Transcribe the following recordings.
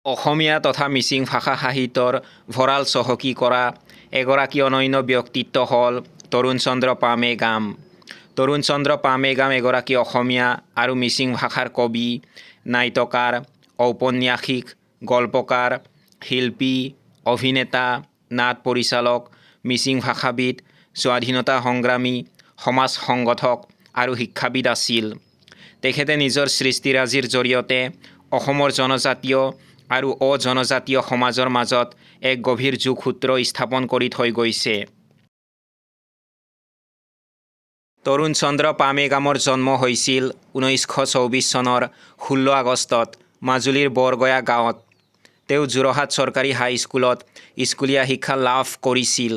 অসমীয়া তথা মিচিং ভাষা সাহিত্যৰ ভঁৰাল চহকী কৰা এগৰাকী অনন্য ব্যক্তিত্ব হ'ল তৰুণ চন্দ্ৰ পামেগাম। তৰুণ চন্দ্ৰ পামেগাম এগৰাকী অসমীয়া আৰু মিচিং ভাষাৰ কবি, নাট্যকাৰ, ঔপন্যাসিক, গল্পকাৰ, শিল্পী, অভিনেতা, নাট পৰিচালক, মিচিং ভাষাবিদ, স্বাধীনতা সংগ্ৰামী, সমাজ সংগঠক আৰু শিক্ষাবিদ আছিল। তেখেতে নিজৰ সৃষ্টিৰাজিৰ জৰিয়তে অসমৰ জনজাতীয় আৰু অজনজাতীয় সমাজৰ মাজত এক গভীৰ যোগসূত্ৰ স্থাপন কৰি থৈ গৈছে। তৰুণ চন্দ্ৰ পামেগামৰ জন্ম হৈছিল 1924 চনৰ 16 আগষ্টত মাজুলীৰ বৰগয়া গাঁৱত। তেওঁ যোৰহাট চৰকাৰী হাইস্কুলত স্কুলীয়া শিক্ষা লাভ কৰিছিল।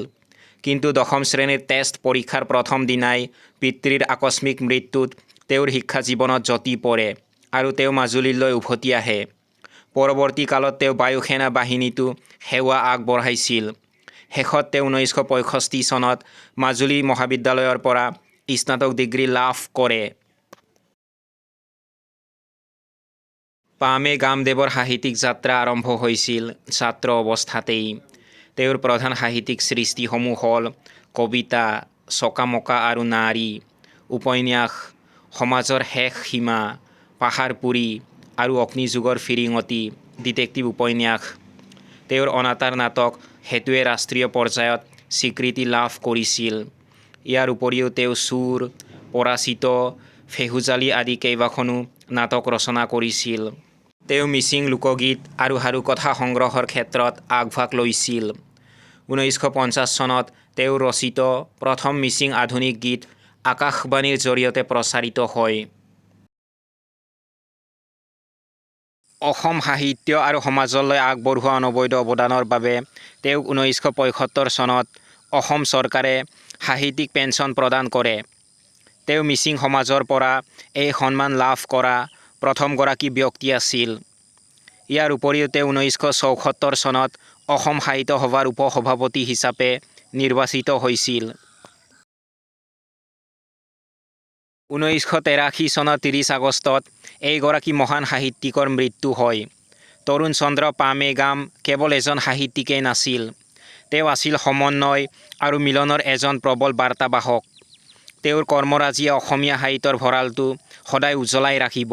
কিন্তু 10ম শ্ৰেণীৰ টেষ্ট পৰীক্ষাৰ প্ৰথম দিনাই পিতৃৰ আকস্মিক মৃত্যুত তেওঁৰ শিক্ষা জীৱনত জতি পৰে আৰু তেওঁ মাজুলীলৈ উভতি আহে। পৰৱৰ্তী কালত তেওঁ বায়ু সেনা বাহিনীতো সেৱা আগবঢ়াইছিল। শেষত তেওঁ 1965 চনত মাজুলী মহাবিদ্যালয়ৰ পৰা স্নাতক ডিগ্ৰী লাভ কৰে। পামেগামদেৱৰ সাহিত্যিক যাত্ৰা আৰম্ভ হৈছিল ছাত্ৰ অৱস্থাতেই। তেওঁৰ প্ৰধান সাহিত্যিক সৃষ্টিসমূহ হ'ল কবিতা, চকামকা আৰু নাৰী, উপন্যাস, সমাজৰ শেষ সীমা, পাহাৰপুৰি আৰু অগ্নিযুগৰ ফিৰিঙতি, ডিটেক্টিভ উপন্যাস। তেওঁৰ অনাতাঁৰ নাটক সেতুৱে ৰাষ্ট্ৰীয় পৰ্যায়ত স্বীকৃতি লাভ কৰিছিল। ইয়াৰ উপৰিও তেওঁ চোৰ, পৰাচিত, ফেহুজালি আদি কেইবাখনো নাটক ৰচনা কৰিছিল। তেওঁ মিচিং লোকগীত আৰু সাৰুকথা সংগ্ৰহৰ ক্ষেত্ৰত আগভাগ লৈছিল। 1950 চনত তেওঁ ৰচিত প্ৰথম মিচিং আধুনিক গীত আকাশবাণীৰ জৰিয়তে প্ৰচাৰিত হয়। অসম সাহিত্য আৰু সমাজলৈ আগবঢ়োৱা অনবদ্য অৱদানৰ বাবে তেওঁক 1975 চনত অসম চৰকাৰে সাহিত্যিক পেঞ্চন প্ৰদান কৰে। তেওঁ মিচিং সমাজৰ পৰা এই সন্মান লাভ কৰা প্ৰথমগৰাকী ব্যক্তি আছিল। ইয়াৰ উপৰিও তেওঁ 1974 চনত অসম সাহিত্য সভাৰ উপ-সভাপতি হিচাপে নিৰ্বাচিত হৈছিল। 1983 চনৰ 30 আগষ্টত এইগৰাকী মহান সাহিত্যিকৰ মৃত্যু হয়। তৰুণ চন্দ্ৰ পামেগাম কেৱল এজন সাহিত্যিকেই নাছিল, তেওঁ আছিল সমন্বয় আৰু মিলনৰ এজন প্ৰবল বাৰ্তাবাহক। তেওঁৰ কৰ্মৰাজিয়ে অসমীয়া সাহিত্যৰ ভঁৰালটো সদায় উজ্বলাই ৰাখিব।